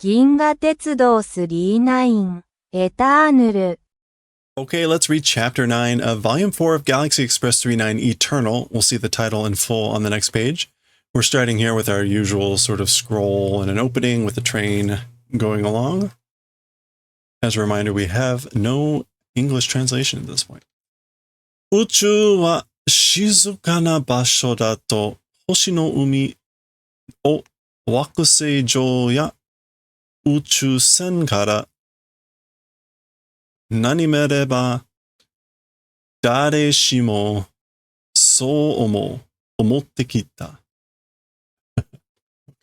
銀河鉄道39エターヌル Okay, let's read Chapter 9 of Volume 4 of Galaxy Express 39 Eternal. We'll see the title in full on the next page. We're starting here with our usual sort of scroll and an opening with the train going along. As a reminder, we have no English translation at this point. 宇宙は静かな場所だと星の海を惑星上や宇宙船から何めれば誰しもそう思ってきた。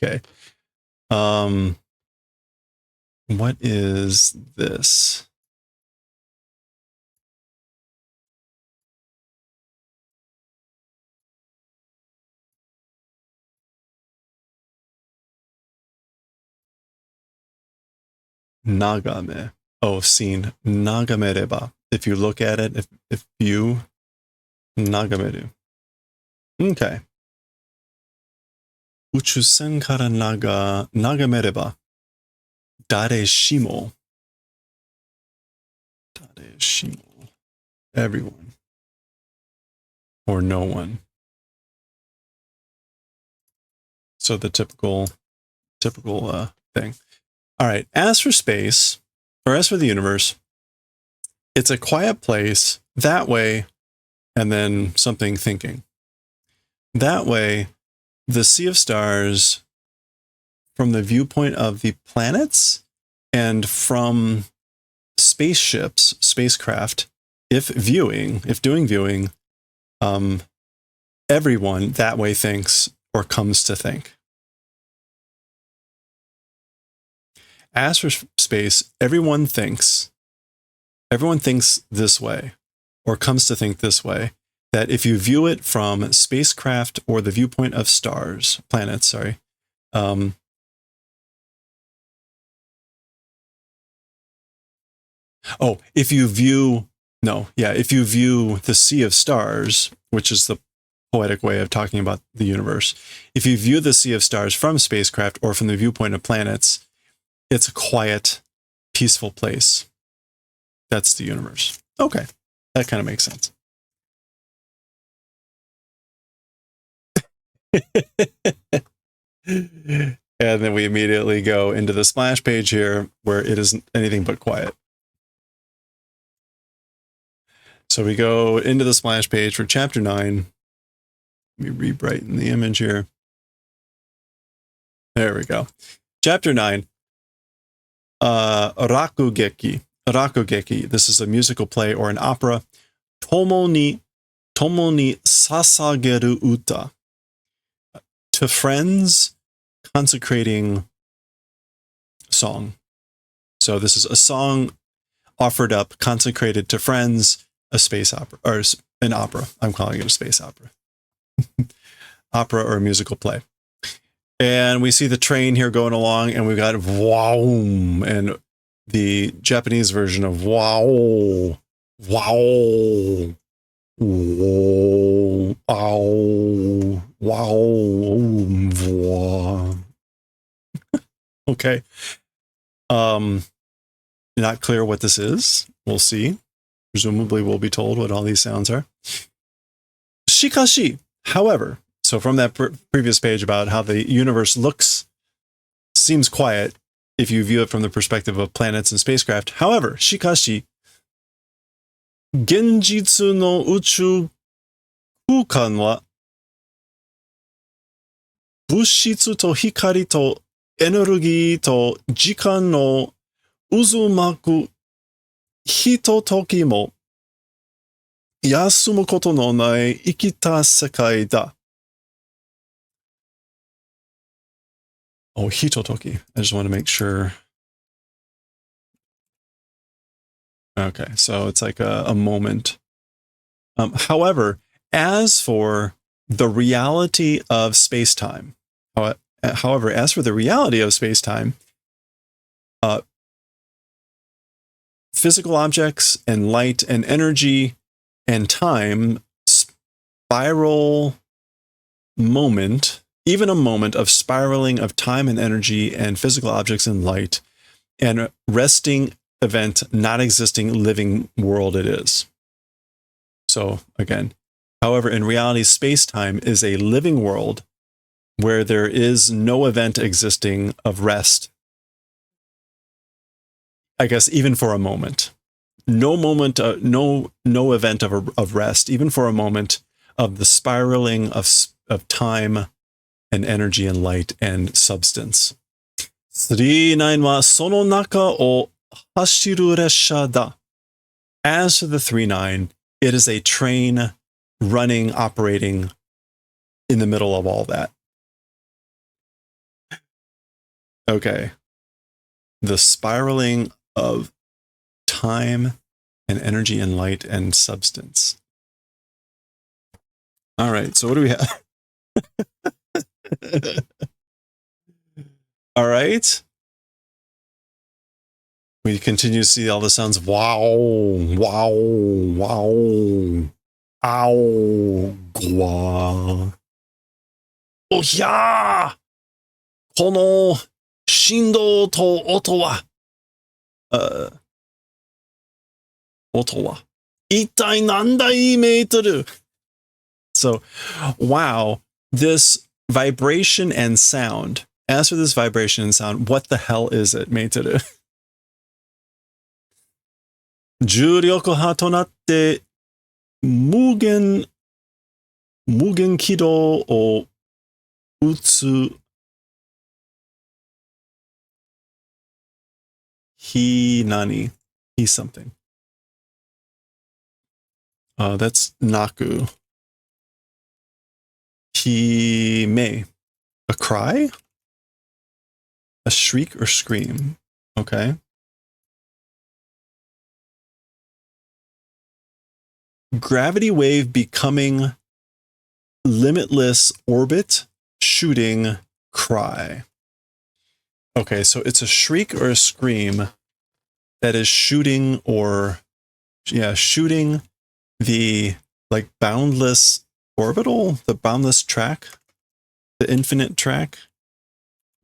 Okay. What is this? Nagame. Oh, seen. Nagamereba. If you look at it, if you nagameru. Okay. Uchusen kara nagamereba. Dare shimo. Dare shimo. Everyone. Or no one. So the typical thing. All right. As for space, or as for the universe, it's a quiet place that way, and then something thinking. That way, the sea of stars, from the viewpoint of the planets and from spaceships, spacecraft, if doing viewing, everyone that way thinks or comes to think. As for space, everyone thinks this way, or comes to think this way, that if you view it from spacecraft or the viewpoint of planets, if you view the sea of stars, which is the poetic way of talking about the universe, if you view the sea of stars from spacecraft or from the viewpoint of planets, it's a quiet, peaceful place. That's the universe. Okay, that kind of makes sense. And then we immediately go into the splash page here, where it isn't anything but quiet. So we go into the splash page for Chapter 9. Let me re-brighten the image here. There we go. Chapter 9. Rakugeki. Rakugeki. This is a musical play or an opera. Tomo ni sasageru uta. To friends, consecrating song. So this is a song offered up, consecrated to friends, a space opera, or an opera. I'm calling it a space opera. Opera or a musical play. And we see the train here going along, and we've got wow, and the Japanese version of wow, wow, wow, wow, wow. Okay. Not clear what this is. We'll see. Presumably we'll be told what all these sounds are. Shikashi, however, so from that previous page about how the universe seems quiet if you view it from the perspective of planets and spacecraft. However, shikashi, genjitsu no uchu kukan wa bushitsu to hikari to energy to jikan no uzumaku hitotoki mo yasumu koto no nai ikita sekai da. Oh, hitotoki. I just want to make sure. Okay, so it's like a moment. However, as for the reality of space-time, physical objects and light and energy and time spiral moment even a moment of spiraling of time and energy and physical objects in light, and resting event, not existing living world it is. So again, however, in reality, space-time is a living world where there is no event existing of rest, I guess, even for a moment. No moment, no event of rest, even for a moment, of the spiraling of time and energy and light and substance. 39はその中を走る列車だ. As to the 39, it is a train running, operating in the middle of all that. Okay. The spiraling of time and energy and light and substance. All right, so what do we have? All right. We continue to see all the sounds of wow, wow, wow, ow, gua. Oh yeah! この振動と音は、音は一体何台メートル? So, wow, this vibration and sound. As for this vibration and sound, what the hell is it, メートル? 重力波となって無限軌道を打つhe nani. He's something. That's naku. He may. A cry? A shriek or scream. Okay. Gravity wave becoming limitless orbit, shooting, cry. Okay, so it's a shriek or a scream that is shooting shooting the like boundless orbital, the boundless track, the infinite track.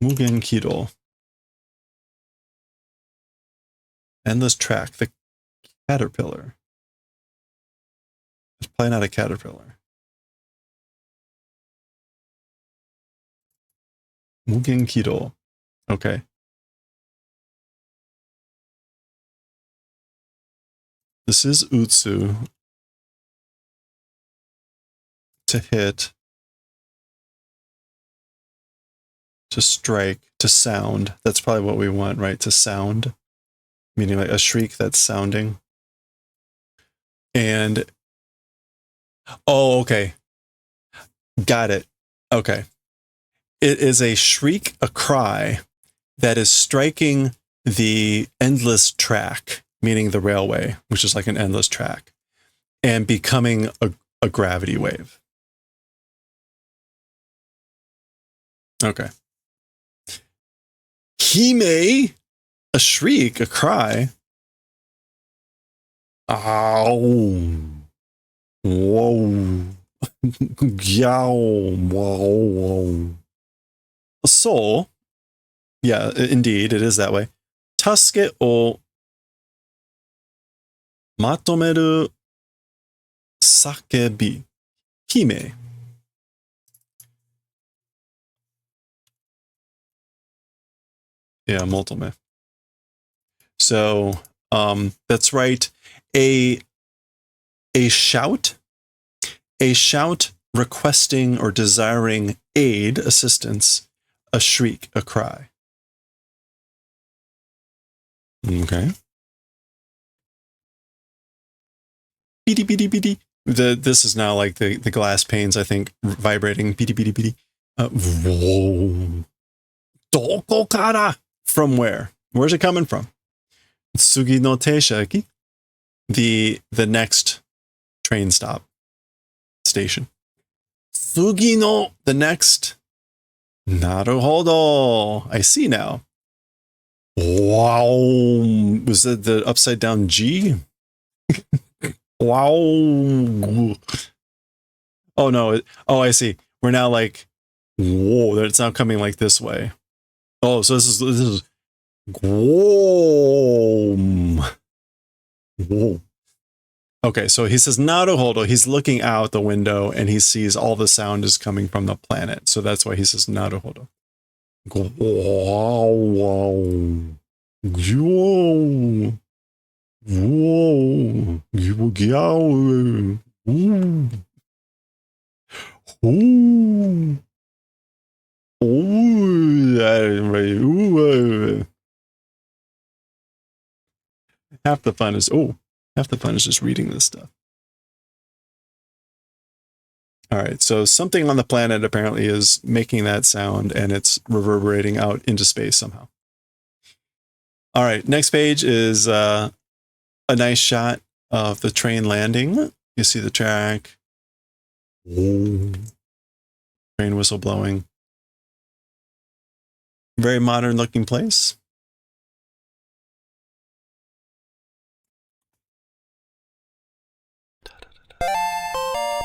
Mugen Kido. Endless track, the caterpillar. It's probably not a caterpillar. Mugen Kido. Okay. This is Utsu. To hit. To strike. To sound. That's probably what we want, right? To sound. Meaning like a shriek that's sounding. And... oh, okay. Got it. Okay. It is a shriek, a cry, that is striking the endless track, meaning the railway, which is like an endless track, and becoming a gravity wave. Okay. Hime, a shriek, a cry. Ow. Whoa. Yow. Whoa. A soul. Yeah, indeed, it is that way. Tasuke o matomeru sakebi. Hime. Yeah, multome. So, that's right. A shout requesting or desiring aid, assistance, a shriek, a cry. Okay. Beady, beady, beady. This is now like the glass panes, I think, vibrating. Beady, beady, beady. Whoa. Doko kara? From where? Where's it coming from? Tsugi no teishaki. The next train stop. Station. Tsugi no, the next. Naruhodo. I see now. Wow. Was that the upside down G? Wow. Oh no. Oh, I see. We're now like Whoa, it's now coming like this way. Oh, so this is whoa. Whoa. Okay, so he says naruhodo. He's looking out the window and he sees all the sound is coming from the planet. So that's why he says naruhodo. Wow. Whoa. Whoa. Ooh. Ooh. Half the fun is just reading this stuff. All right, so something on the planet apparently is making that sound and it's reverberating out into space somehow. All right, next page is a nice shot of the train landing. You see the track. Train whistle blowing. Very modern looking place.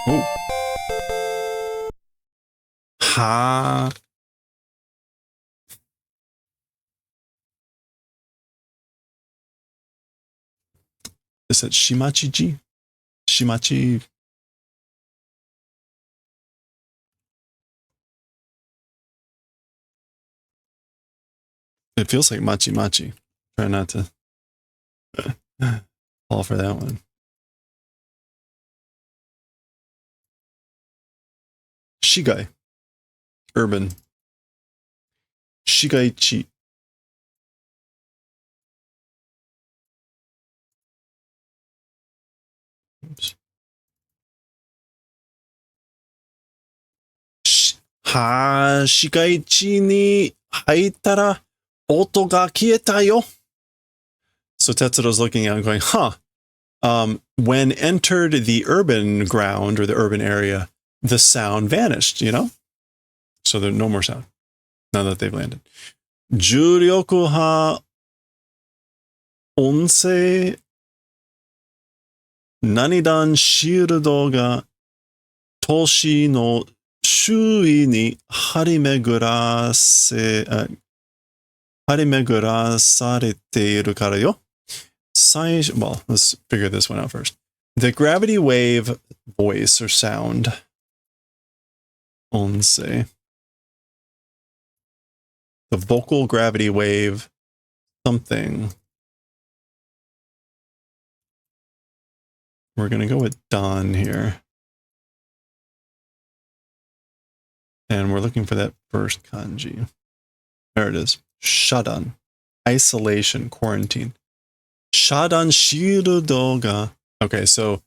Oh. Ha. Is that Shimachi-ji? Shimachi. It feels like machi-machi. Try not to fall for that one. Shigai. Urban. Shigaichi. Oops. Shigaichi ni haitara oto ga kieta yo. So Tetsuro's looking out and going, when entered the urban ground or the urban area, the sound vanished, So there's no more sound now that they've landed. Juryoku ha onsei nanidan shieldo ga toshi no shui ni harimegurasarete iru kara yo. Well, let's figure this one out first. The gravity wave voice or sound. Onsei. The vocal gravity wave something. We're going to go with Don here. And we're looking for that first kanji. There it is. Shadan. Isolation, quarantine. Shadan shirudo ga. Okay, so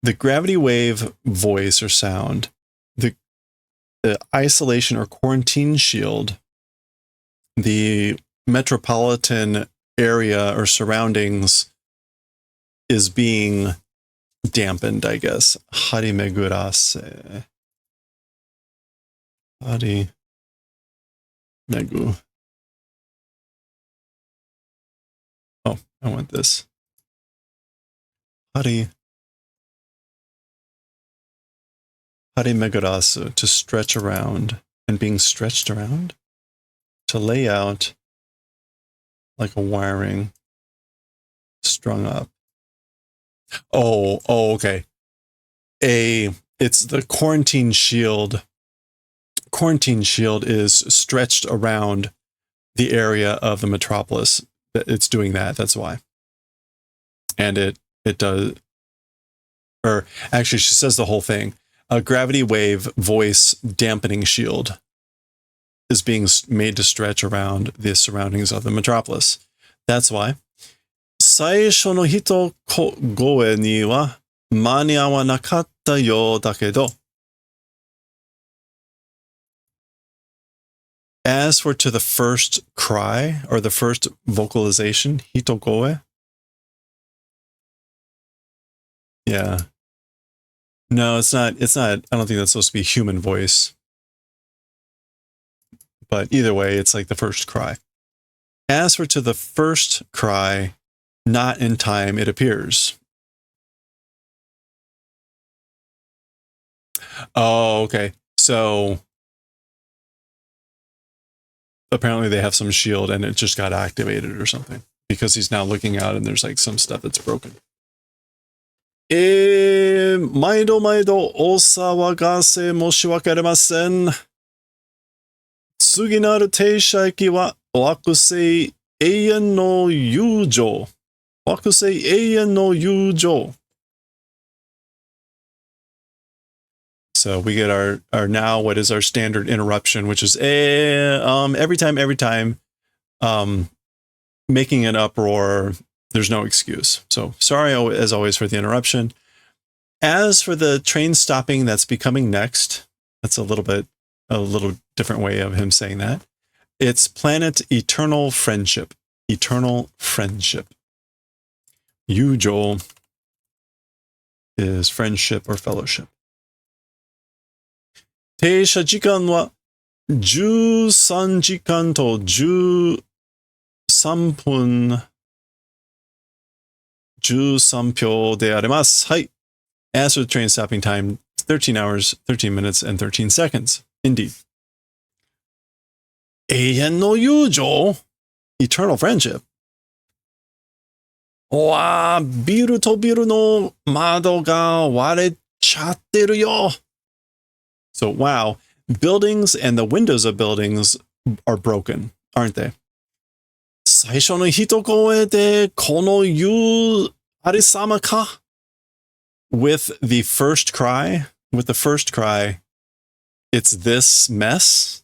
the gravity wave voice or sound, the isolation or quarantine shield, the metropolitan area or surroundings is being dampened, I guess. Harimegurase. Harimegu. Oh, I want this. Harimegurasu, to stretch around. And being stretched around? To lay out like a wiring strung up. Oh, okay. It's the quarantine shield. Quarantine shield is stretched around the area of the metropolis. It's doing that. That's why. And it does, or actually she says the whole thing. A gravity wave voice dampening shield is being made to stretch around the surroundings of the metropolis. That's why. 最初の一声には間に合わなかったようだけど As for to the first cry or the first vocalization, hitogoe. Yeah. No, it's not. I don't think that's supposed to be a human voice. But either way, it's like the first cry. As for to the first cry, not in time it appears. Oh, okay. So apparently they have some shield and it just got activated or something because he's now looking out and there's like some stuff that's broken. 毎度毎度お騒がせ申し訳ありません。次なる停車駅は惑星永遠の友情。惑星永遠の友情。So we get our now what is our standard interruption, which is every time, making an uproar. There's no excuse. So sorry as always for the interruption. As for the train stopping that's becoming next, that's a little different way of him saying that. It's planet eternal friendship. Eternal friendship. Yujo is friendship or fellowship. 停車時間は13時間と13分13秒であります。はい。As for the train stopping time, 13 hours, 13 minutes, and 13 seconds. Indeed. 永遠の友情 Eternal friendship. わあ、ビルとビルの窓が割れちゃってるよ。So, wow, buildings and the windows of buildings are broken, aren't they? 最初の一声でこの言うありさまか With the first cry, it's this mess.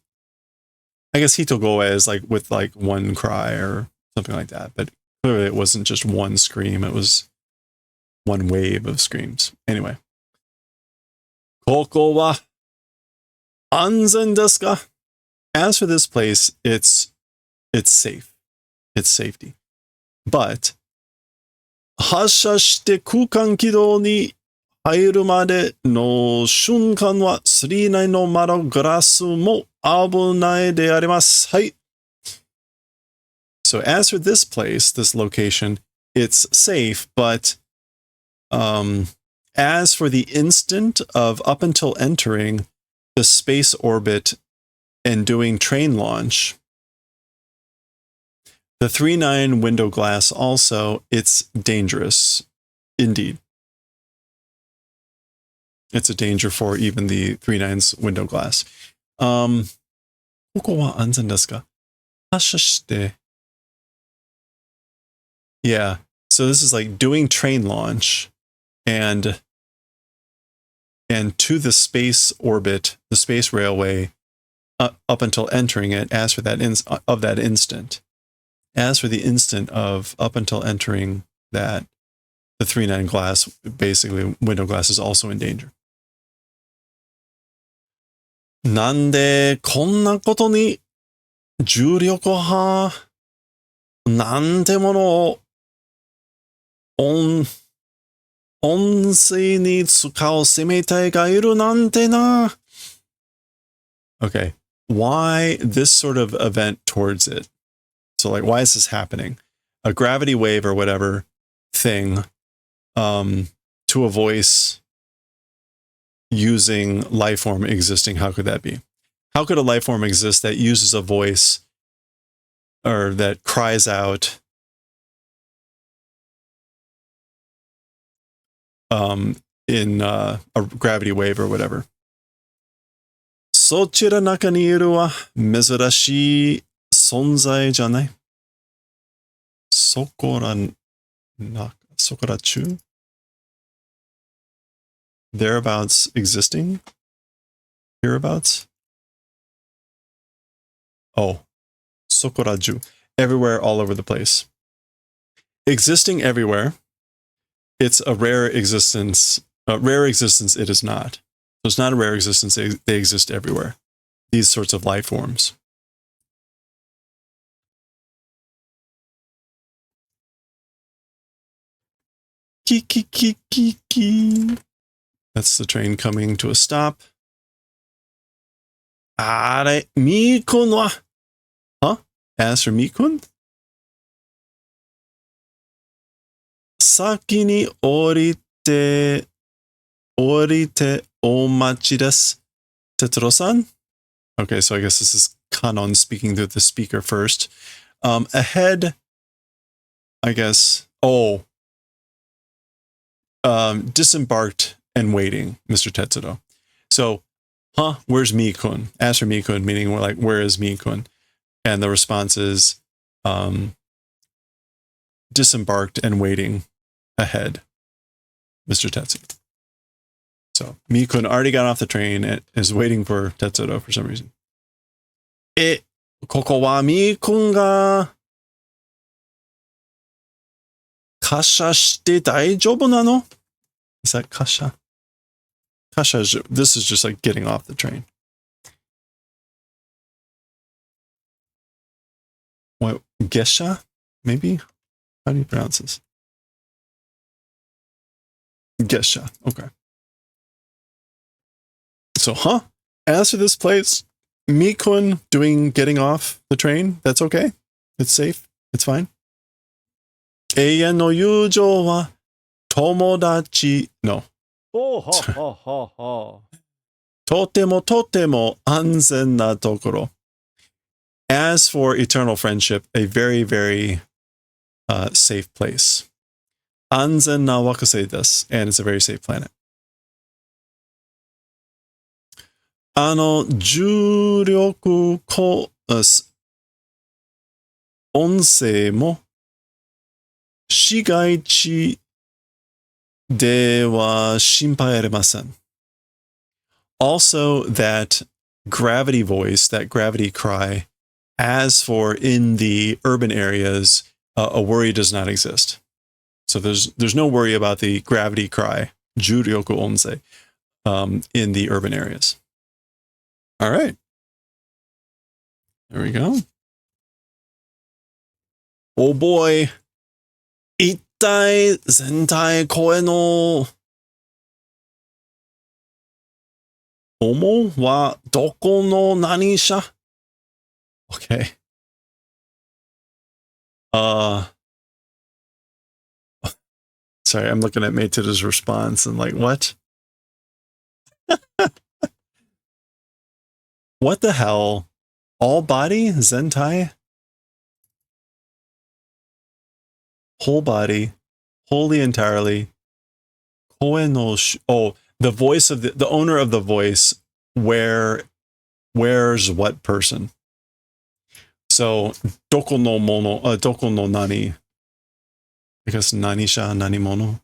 I guess hitogoe is like with like one cry or something like that, but clearly it wasn't just one scream, it was one wave of screams. Anyway. ここは安全ですか? As for this place, it's safe. It's safety. But 発車して空間軌道に入るまでの瞬間は39の窓ガラスも危ないであります。はい。So as for this place, this location, it's safe, but as for the instant of up until entering the space orbit and doing train launch, the 39 window glass also, it's dangerous. Indeed. It's a danger for even the 39's window glass. ここは安全ですか? 発車して Yeah. So this is like doing train launch and to the space orbit, the space railway, up until entering it, as for that instant. As for the instant of up until entering that, the 39 glass, basically window glass, is also in danger. なんでこんなことに重力波なんてものを温水に使う生命体がいるなんてな。Okay, why this sort of event towards it? So like, why is this happening? A gravity wave or whatever thing to a voice using life form existing. How could that be? How could a life form exist that uses a voice or that cries out in a gravity wave or whatever? そちら中にいるは珍しい存在じゃない。そこら中 Thereabouts existing? Hereabouts? Oh, sokoraju. Everywhere, all over the place. Existing everywhere. It's a rare existence. Rare existence it is not. So it's not a rare existence. They exist everywhere. These sorts of life forms. Ki. That's the train coming to a stop. あれ、みーくんは Huh? As for みーくん? 先に降りてお待ちです。Tetsuo-san? Okay, so I guess this is kanon speaking through the speaker first. Ahead, I guess. Oh, disembarked and waiting, Mr. Tetsudo. So, where's Mi-kun? Ask for Mi-kun, meaning we're like, where is Mi-kun? And the response is, disembarked and waiting ahead, Mr. Tetsudo. So, Mi-kun already got off the train and is waiting for Tetsudo for some reason. ここはMi-kunが滑車して大丈夫なの? Is that kasha? Kasha is, this is just like getting off the train. What, gesha? Maybe? How do you pronounce this? Gesha. Okay. So, as for this place, Mi-kun getting off the train, that's okay. It's safe. It's fine. 永遠の友情は友達 No. とてもとても安全なところ. As for eternal friendship, a very, very safe place. 安全な惑星です. And it's a very safe planet. 重力音声も市街地では心配ありません. Also, that gravity voice, that gravity cry, as for in the urban areas, a worry does not exist. So there's no worry about the gravity cry, juryoku onsei, in the urban areas. All right. There we go. Oh boy. 一体全体声の主はどこの何社? Okay. Sorry, I'm looking at Meiteru's response and like, what? What the hell? All body? Zentai? Whole body, wholly entirely. Koe no the voice of the owner of the voice. Where's what person? So doko no mono, doko no nani. I guess nani sha, nani mono.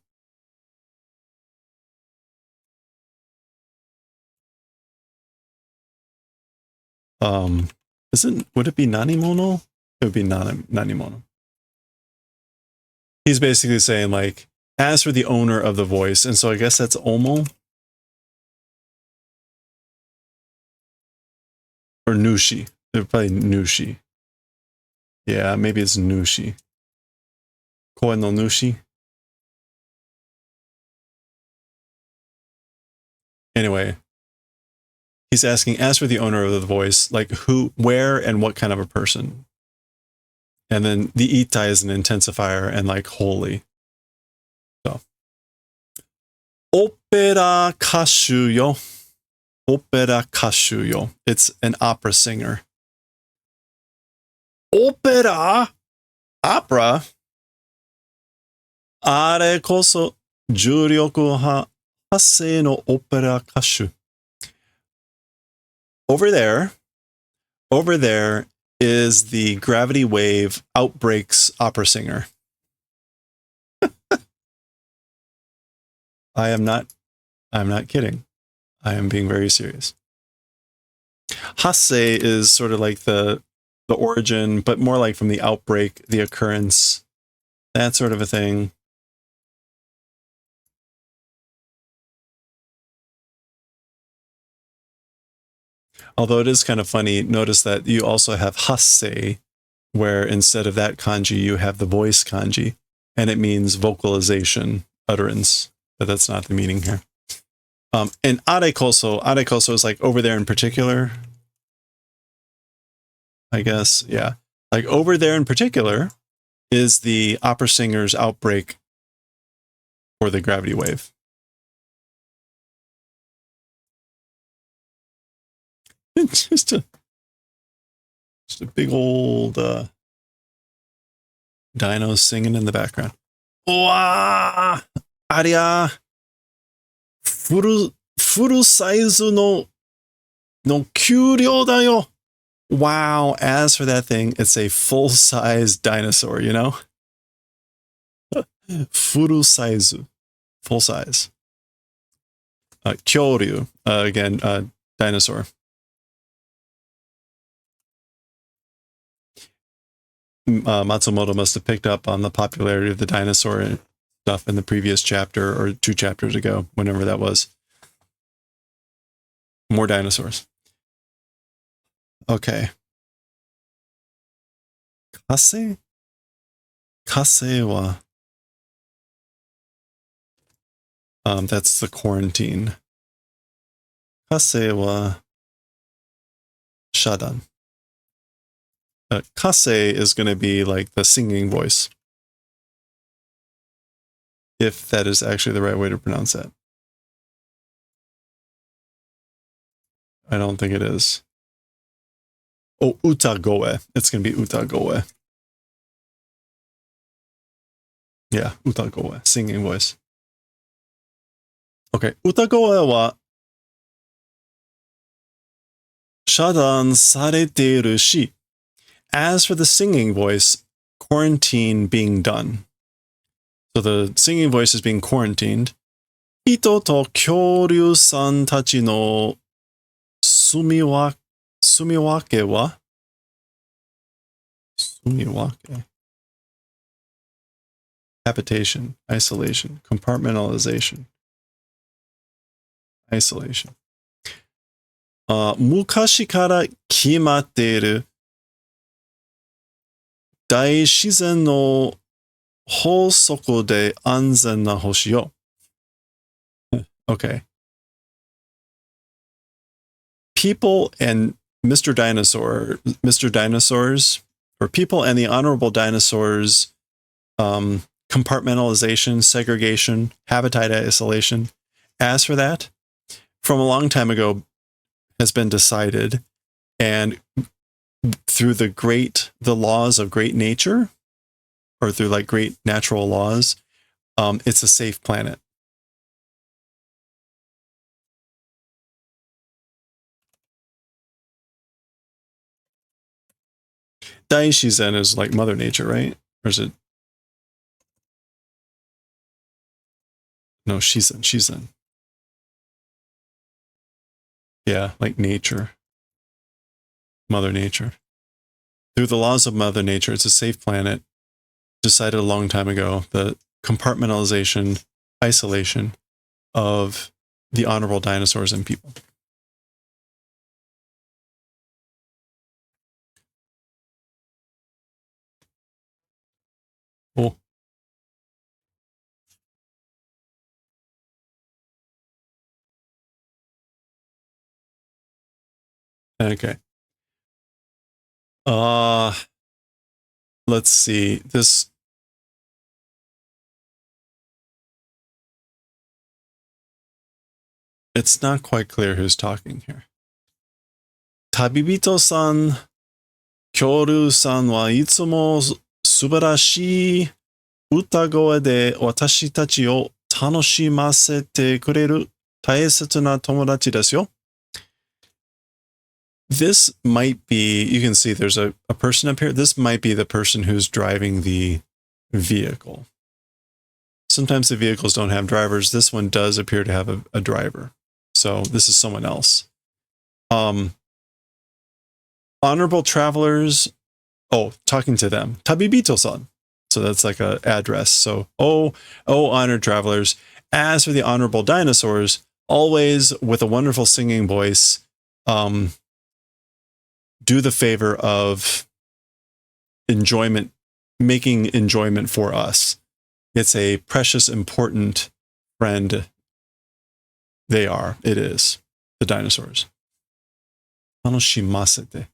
Would it be nani mono? It would be nani mono. He's basically saying, like, as for the owner of the voice, and so I guess that's Omo? Or Nushi. They're probably Nushi. Yeah, maybe it's Nushi. Koe no Nushi. Anyway, he's asking, as for the owner of the voice, like who, where, and what kind of a person? And then the itai is an intensifier and like holy. So. Opera kashu yo. Opera kashu yo. It's an opera singer. Opera? Opera? Are koso juryoku ha hassei no opera kashu. Over there is the gravity wave outbreaks opera singer. I'm not kidding. I am being very serious. Hassei is sort of like the origin, but more like from the outbreak, the occurrence, that sort of a thing. Although it is kind of funny, notice that you also have hassei, where instead of that kanji, you have the voice kanji, and it means vocalization, utterance, but that's not the meaning here. And arekoso is like over there in particular, I guess. Yeah. Like over there in particular is the opera singer's outbreak for the gravity wave. Just Just a big old dino singing in the background. Wow! ありゃ、フルサイズの給料だよ. Wow, as for that thing, it's a full-size dinosaur, you know? Furu saizu, full size. Kyoryu, again, dinosaur. Matsumoto must have picked up on the popularity of the dinosaur stuff in the previous chapter or 2 chapters ago, whenever that was. More dinosaurs. Okay. Kase? Kase wa... that's the quarantine. Kase wa... shadan. Kase is going to be like the singing voice. If that is actually the right way to pronounce that. I don't think it is. Oh, utagoe. It's going to be utagoe. Yeah, utagoe. Singing voice. Okay, utagoe wa shadan sareteiru shi. As for the singing voice, quarantine being done. So the singing voice is being quarantined. Hito to kyoryu san tachi no sumiwake wa? Sumiwake. Habitation, isolation, compartmentalization. Isolation. Mukashi kara kimatteiru daishizen no hosoku de anzen na hoshi yo. Okay. People and Mr. Dinosaurs, or people and the Honorable Dinosaurs, compartmentalization, segregation, habitat isolation. As for that, from a long time ago, has been decided, and through the laws of great nature, or through like great natural laws, it's a safe planet. Daishizen is like Mother Nature, right? Or is it? No, Shizen. Yeah, like nature. Mother Nature. Through the laws of Mother Nature, it's a safe planet. Decided a long time ago, the compartmentalization, isolation of the honorable dinosaurs and people. Cool. Okay. Let's see. This. It's not quite clear who's talking here. Tabibito-san, Kyoru-san wa itsumo subarashii utagoe de watashi tachi o tanoshimasete kureru taesetsu na tomodachi desu yo. This might be, you can see there's a person up here. This might be the person who's driving the vehicle. Sometimes the vehicles don't have drivers. This one does appear to have a driver. So this is someone else. Honorable travelers. Oh, talking to them. Tabibito-san. So that's like an address. So, oh, honored travelers. As for the honorable dinosaurs, always with a wonderful singing voice, do the favor of enjoyment, making enjoyment for us. It's a precious, important friend. They are. It is. The dinosaurs. Tanoshimasete.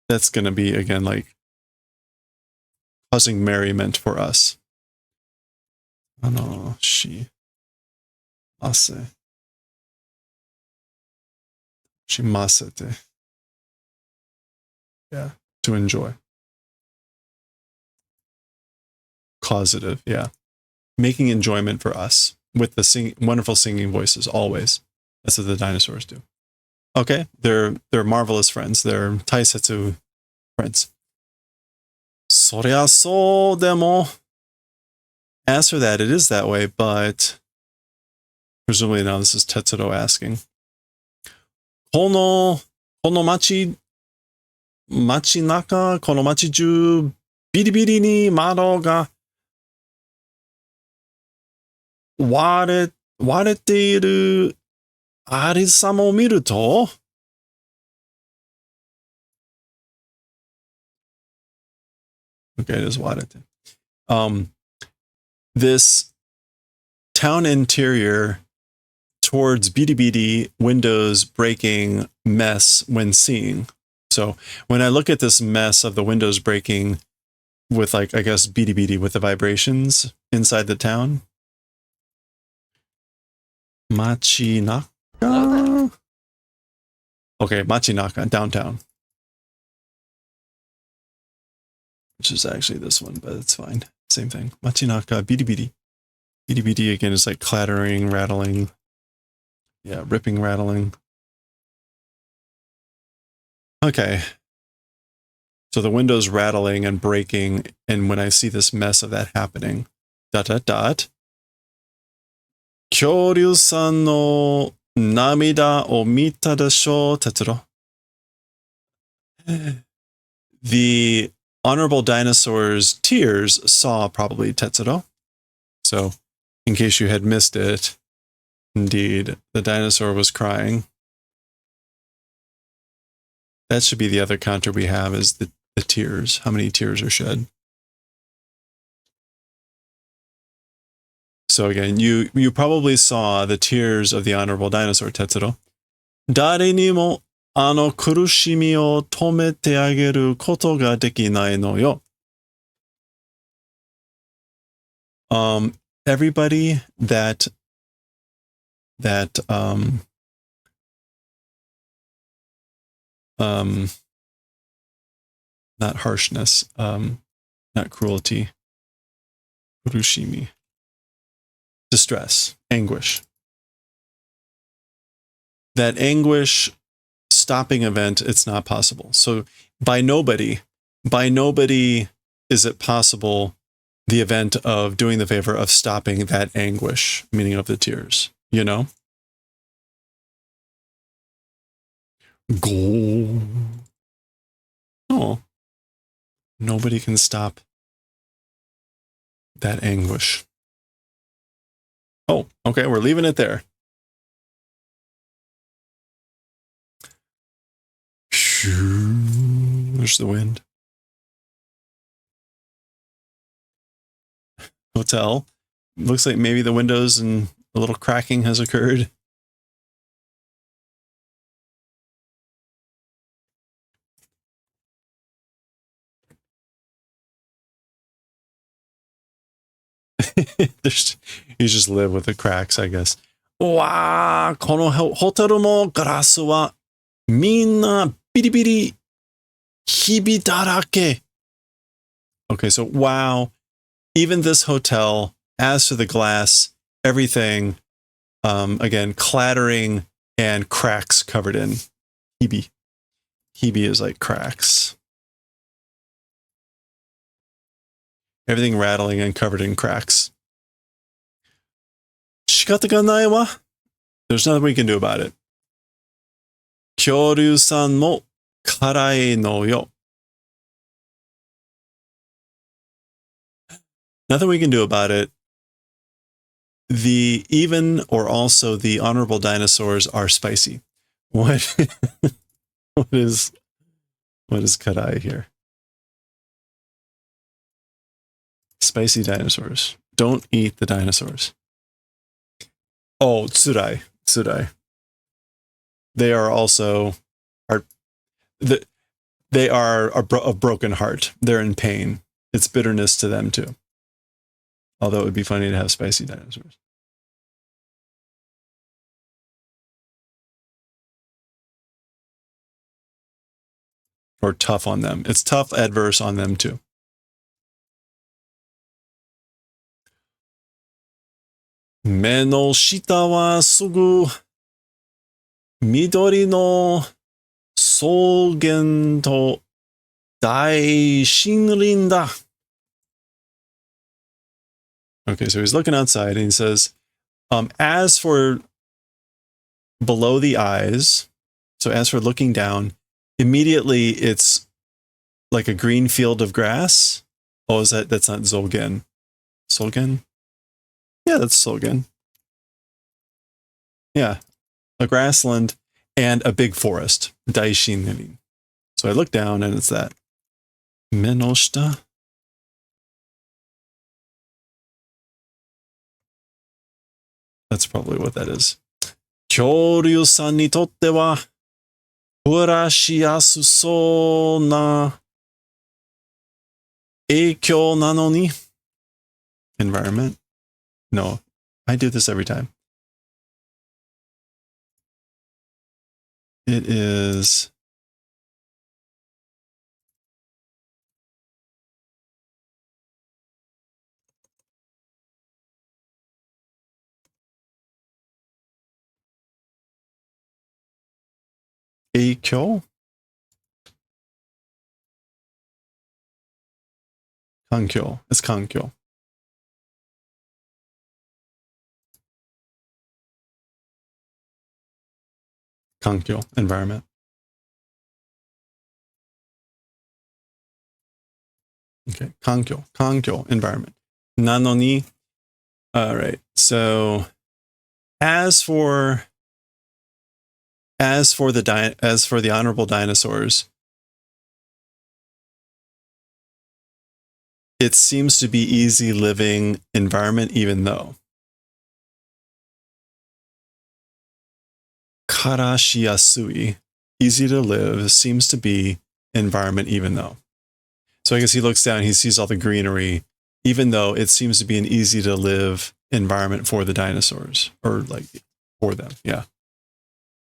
That's going to be, again, like causing merriment for us. Tanoshimasete. Shimasete. Yeah. To enjoy. Causative. Yeah. Making enjoyment for us with the wonderful singing voices always. That's what the dinosaurs do. Okay. They're marvelous friends. They're taisetsu friends. そりゃそうでも As for that, it is that way, but presumably now this is Tetsuro asking. この街中、この街中、ビリビリに窓が割れているアリサも見ると、Okay, it is 割れて。This town interior towards Bidi windows breaking mess when seeing. So when I look at this mess of the windows breaking with like, I guess, Bidi with the vibrations inside the town. Machinaka? Okay, Machinaka, downtown. Which is actually this one, but it's fine. Same thing. Machinaka, Bidi. Bidi again is like clattering, rattling. Yeah, ripping, rattling. Okay. So the window's rattling and breaking, and when I see this mess of that happening, ... 恐竜さんの涙を見たでしょう、哲郎。The honorable dinosaur's tears saw probably Tetsuro. So, in case you had missed it, indeed, the dinosaur was crying. That should be the other counter we have, is the tears. How many tears are shed? So again, you probably saw the tears of the honorable dinosaur, Tetsuro. 誰にもあの苦しみを止めてあげることができないのよ。Everybody that not harshness, not cruelty, kurushimi, distress, anguish. That anguish stopping event, it's not possible. So by nobody is it possible the event of doing the favor of stopping that anguish, meaning of the tears, you know? Go. Oh. Nobody can stop that anguish. Oh, okay, we're leaving it there. There's the wind. Hotel. Looks like maybe the windows and a little cracking has occurred. You just live with the cracks, I guess. わー、このホテルもガラスはみんなビリビリひびだらけ. Okay, so wow. Even this hotel, as for the glass, everything, again, clattering and cracks covered in hibi. Hibi is like cracks. Everything rattling and covered in cracks. 仕方がないわ. There's nothing we can do about it. 恐竜さんも辛いのよ. Nothing we can do about it. The even or also the honorable dinosaurs are spicy. What is karai here? Spicy dinosaurs. Don't eat the dinosaurs. Oh, tsurai. They are also they are a broken heart. They're in pain. It's bitterness to them too. Although it would be funny to have spicy dinosaurs. or tough on them. It's tough adverse on them too. Me no shita wa sugu midori no sougen to dai shinrin da. Okay, so he's looking outside and he says, as for below the eyes, so as for looking down, immediately it's like a green field of grass. Oh, that's not Zolgen. Solgen? Yeah, that's Solgen. Yeah, a grassland and a big forest. Daishin. So I look down and it's that. Menoshita. That's probably what that is. Kyoryu-san ni totte wa urashiyasu sou na eikyou nano ni. Environment. No, I do this every time. It is Eikyo? Kankyo. It's Kankyo. Kankyo. Environment. Okay. Kankyo. Kankyo. Environment. Nano ni. All right. So as for the honorable dinosaurs, it seems to be easy living environment, even though. Karashiyasui, easy to live, seems to be environment, even though. So I guess he looks down, he sees all the greenery, even though it seems to be an easy to live environment for the dinosaurs, or like for them. Yeah.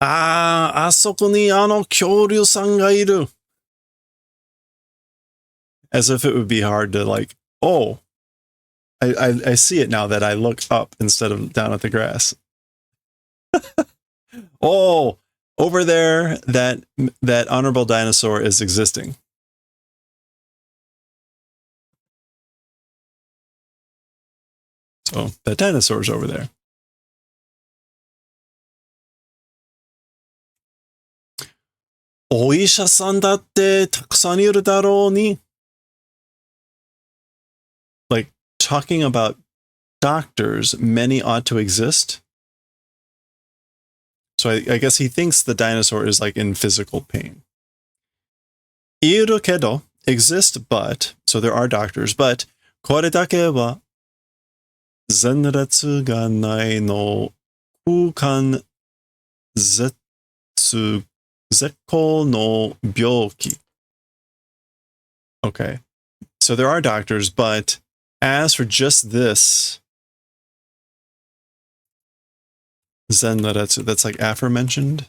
Asoko ni ano kyoryu-san ga iru. As if it would be hard to like, oh, I see it now that I look up instead of down at the grass. Oh, over there, that honorable dinosaur is existing. So that dinosaur's over there. Oisha-san datte takusan iru daro ni. Like talking about doctors, many ought to exist. So I guess he thinks the dinosaur is like in physical pain. Iru kedo, exist, but, so there are doctors, but, kore dake wa zenretsu ga nai no kukan zetsu zekko no byoki. Okay. So there are doctors, but as for just this Zenretsu, that's like aforementioned.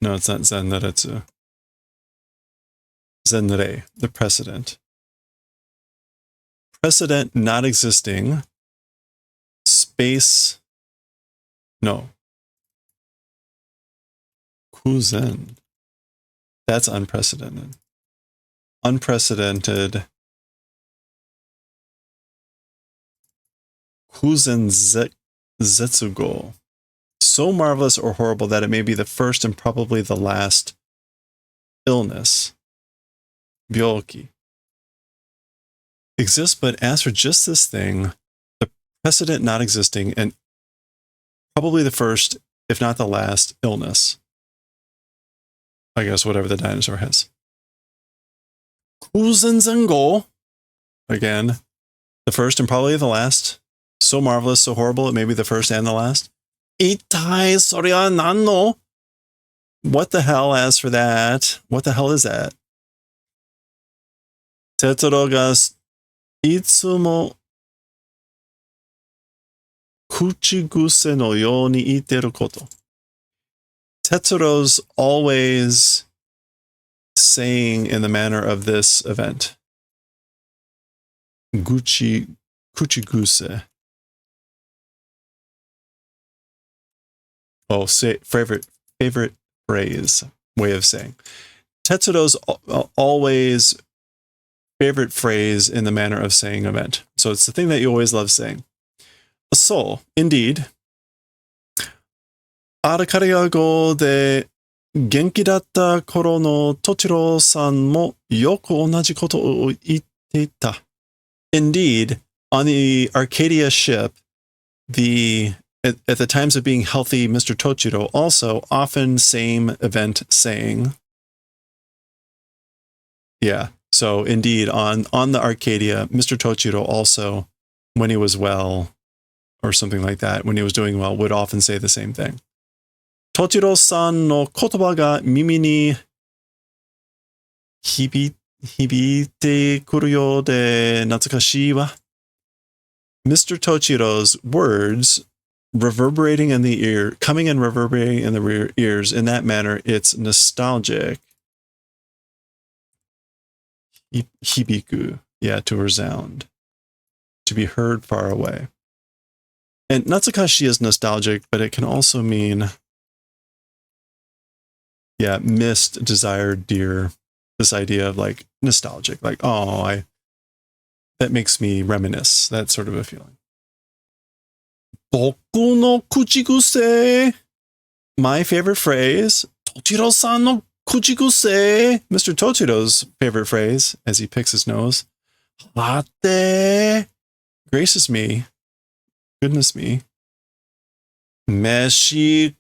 No, it's not Zenretsu. Zenrei, the precedent. Precedent not existing. Space. No. Kuzen. That's unprecedented. Unprecedented. Kuzen Zetsugo. So marvelous or horrible that it may be the first and probably the last illness. Byoki. Exists, but as for just this thing, the precedent not existing and probably the first, if not the last, illness. I guess whatever the dinosaur has. Kuzen Zengo. Again, the first and probably the last. So marvelous, so horrible, it may be the first and the last. Itai soria nanno. What the hell, as for that? What the hell is that? Tetsuo ga itsumo kuchiguse no you ni iteru koto. Tetsuro's always saying in the manner of this event? Kuchiguse. Oh, say favorite phrase, way of saying. Tetsudo's always favorite phrase in the manner of saying event. So it's the thing that you always love saying. So, indeed, あら彼が語で元気だった頃のトチローさんもよく同じことを言っていた。Indeed, on the Arcadia ship, at the times of being healthy, Mr. Tochiro also often same event saying. Yeah, so indeed, on the Arcadia, Mr. Tochiro also, when he was well, or something like that, when he was doing well, would often say the same thing. Tochiro-san no kotoba ga mimi ni hibite kuru yo de natsukashii wa. Mr. Tochiro's words reverberating in the ear, coming and reverberating in the ears in that manner, it's nostalgic. Hibiku, yeah, to resound, to be heard far away. And Natsukashi is nostalgic, but it can also mean, yeah, missed, desired, dear. This idea of like nostalgic, like, oh, that makes me reminisce, that sort of a feeling. Boku no kuchiguse. My favorite phrase. Tochiro-san no kuchiguse. Mr. Tochiro's favorite phrase, as he picks his nose. Hate. Gracious me. Goodness me. Meshi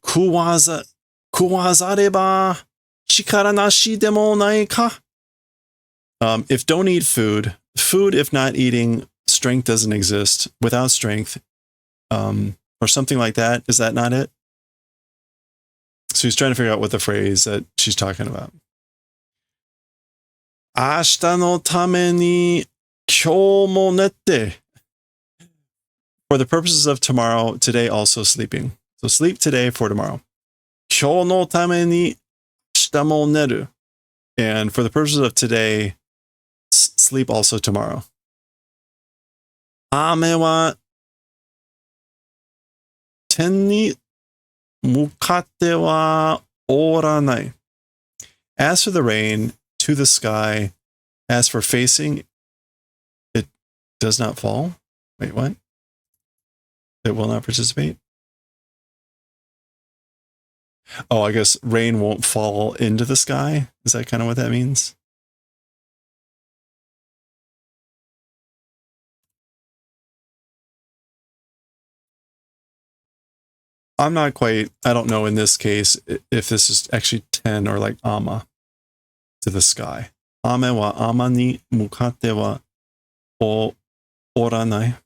kuwazareba chikara nashi demo nai ka. If don't eat food, if not eating, strength doesn't exist. Without strength, or something like that. Is that not it? So he's trying to figure out what the phrase that she's talking about. Ashita no tame ni kyou mo nette. For the purposes of tomorrow, today also sleeping. So sleep today for tomorrow. Kyou no tame ni ashita mo neru. And for the purposes of today, sleep also tomorrow. Ame wa ten ni mukatte wa oranai. As for the rain, to the sky. As for facing, it does not fall. Wait, what? It will not participate? Oh, I guess rain won't fall into the sky. Is that kind of what that means? I'm not quite, I don't know in this case if this is actually 10 or like ama to the sky. Ame wa ama ni mukatte wa oranai.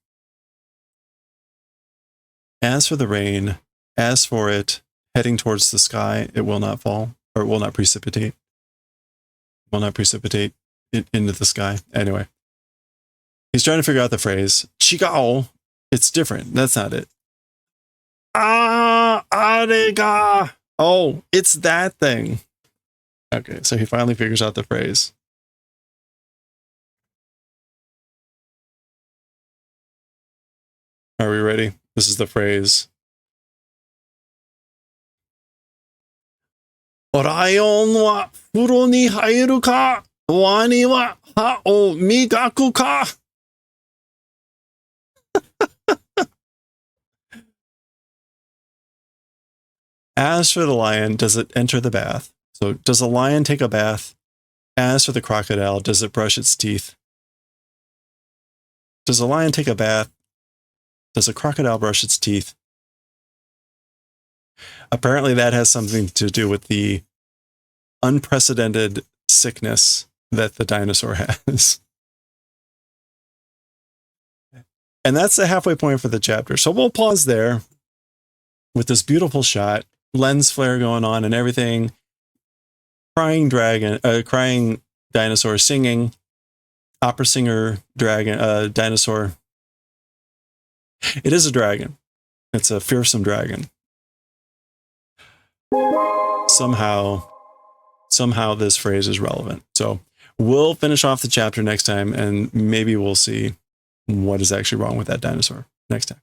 As for the rain, as for it heading towards the sky, it will not fall, or it will not precipitate. It will not precipitate it into the sky. Anyway, he's trying to figure out the phrase. Chigao, it's different. That's not it. Arega. Oh, it's that thing. Okay, so he finally figures out the phrase. Are we ready? This is the phrase. Orion wa furo ni hairu ka? Wani wa ha o migaku ka? As for the lion, does it enter the bath? So does a lion take a bath? As for the crocodile, does it brush its teeth? Does a lion take a bath? Does a crocodile brush its teeth? Apparently that has something to do with the unprecedented sickness that the dinosaur has. And that's the halfway point for the chapter. So we'll pause there with this beautiful shot, lens flare going on and everything. Crying dinosaur singing, opera singer, dinosaur. It is a dragon. It's a fearsome dragon. Somehow somehow this phrase is relevant. So we'll finish off the chapter next time, and maybe we'll see what is actually wrong with that dinosaur next time.